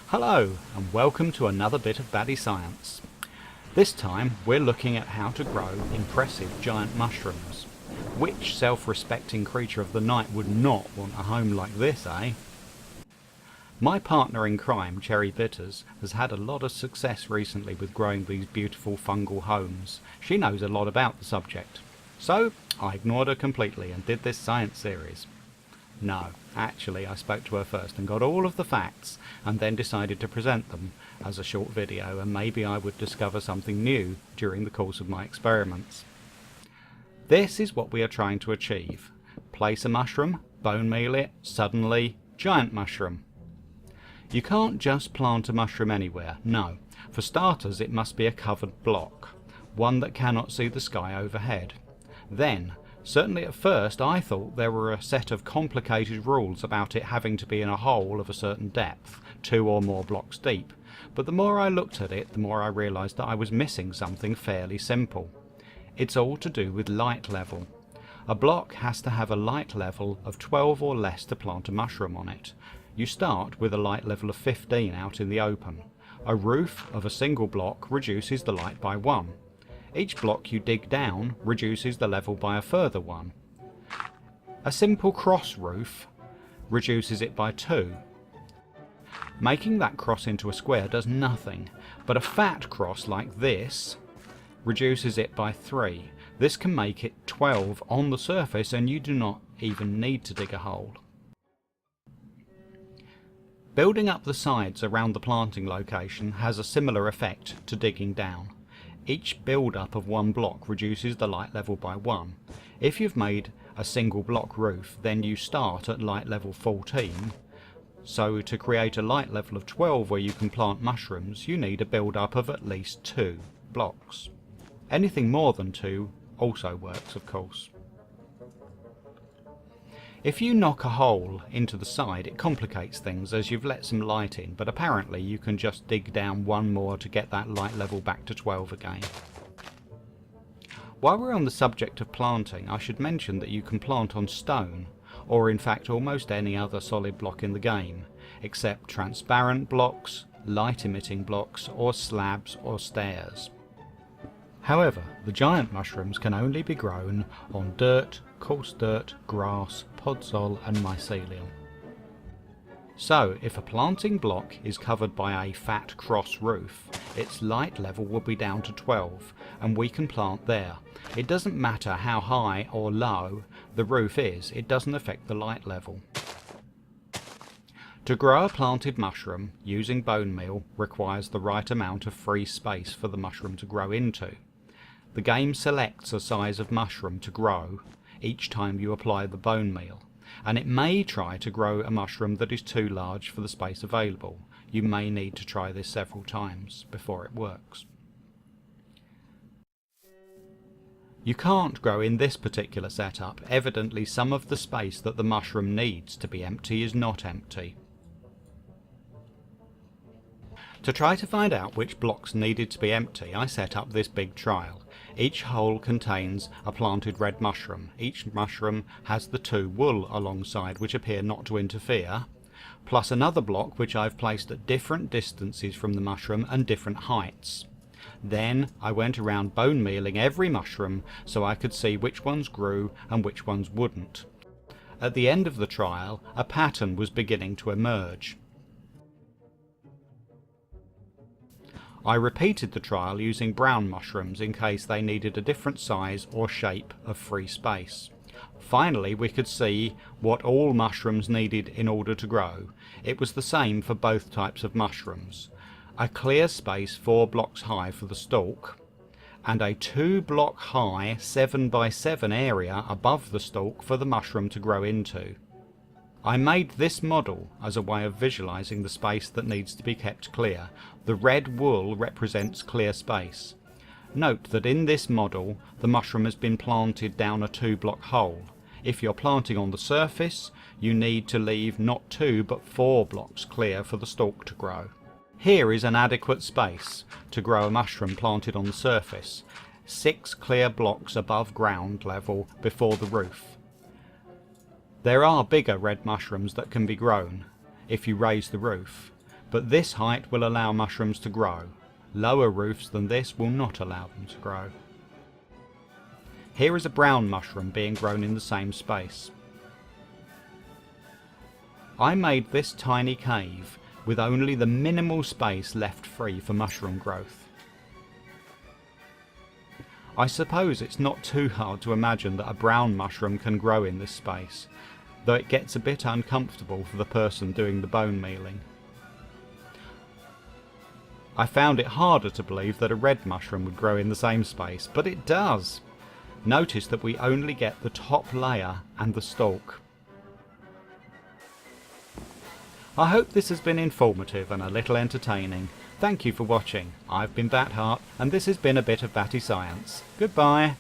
Hello and welcome to another bit of Batty science. This time we're looking at how to grow impressive giant mushrooms. Which self-respecting creature of the night would not want a home like this, eh? My partner in crime, CherryBitters, has had a lot of success recently with growing these beautiful fungal homes. She knows a lot about the subject. So I ignored her completely and did this science series. No, actually I spoke to her first and got all of the facts and then decided to present them as a short video, and maybe I would discover something new during the course of my experiments. This is what we are trying to achieve. Place a mushroom, bone meal it, suddenly giant mushroom. You can't just plant a mushroom anywhere, no. For starters it must be a covered block, one that cannot see the sky overhead. Then, certainly at first I thought there were a set of complicated rules about it having to be in a hole of a certain depth, 2 or more blocks deep, but the more I looked at it, the more I realised that I was missing something fairly simple. It's all to do with light level. A block has to have a light level of 12 or less to plant a mushroom on it. You start with a light level of 15 out in the open. A roof of a single block reduces the light by 1. Each block you dig down reduces the level by a further 1. A simple cross roof reduces it by 2. Making that cross into a square does nothing, but a fat cross like this reduces it by 3. This can make it 12 on the surface, and you do not even need to dig a hole. Building up the sides around the planting location has a similar effect to digging down. Each build-up of one block reduces the light level by 1. If you've made a single block roof, then you start at light level 14. So to create a light level of 12 where you can plant mushrooms, you need a build-up of at least 2 blocks. Anything more than 2 also works, of course. If you knock a hole into the side, it complicates things as you've let some light in, but apparently you can just dig down 1 more to get that light level back to 12 again. While we're on the subject of planting, I should mention that you can plant on stone, or in fact almost any other solid block in the game, except transparent blocks, light-emitting blocks, or slabs or stairs. However, the giant mushrooms can only be grown on dirt, coarse dirt, grass, podzol and mycelium. So, if a planting block is covered by a fat cross roof, its light level will be down to 12, and we can plant there. It doesn't matter how high or low the roof is, it doesn't affect the light level. To grow a planted mushroom using bone meal requires the right amount of free space for the mushroom to grow into. The game selects a size of mushroom to grow each time you apply the bone meal, and it may try to grow a mushroom that is too large for the space available. You may need to try this several times before it works. You can't grow in this particular setup. Evidently some of the space that the mushroom needs to be empty is not empty. To try to find out which blocks needed to be empty, I set up this big trial. Each hole contains a planted red mushroom. Each mushroom has the 2 wool alongside, which appear not to interfere, plus another block which I've placed at different distances from the mushroom and different heights. Then I went around bone mealing every mushroom so I could see which ones grew and which ones wouldn't. At the end of the trial, a pattern was beginning to emerge. I repeated the trial using brown mushrooms in case they needed a different size or shape of free space. Finally, we could see what all mushrooms needed in order to grow. It was the same for both types of mushrooms. A clear space 4 blocks high for the stalk, and a 2 block high 7 by 7 area above the stalk for the mushroom to grow into. I made this model as a way of visualizing the space that needs to be kept clear. The red wool represents clear space. Note that in this model the mushroom has been planted down a 2 block hole. If you're planting on the surface, you need to leave not 2 but 4 blocks clear for the stalk to grow. Here is an adequate space to grow a mushroom planted on the surface. 6 clear blocks above ground level before the roof. There are bigger red mushrooms that can be grown if you raise the roof, but this height will allow mushrooms to grow. Lower roofs than this will not allow them to grow. Here is a brown mushroom being grown in the same space. I made this tiny cave with only the minimal space left free for mushroom growth. I suppose it's not too hard to imagine that a brown mushroom can grow in this space, though it gets a bit uncomfortable for the person doing the bone mealing. I found it harder to believe that a red mushroom would grow in the same space, but it does. Notice that we only get the top layer and the stalk. I hope this has been informative and a little entertaining. Thank you for watching. I've been Bat, and this has been a bit of Batty Science. Goodbye.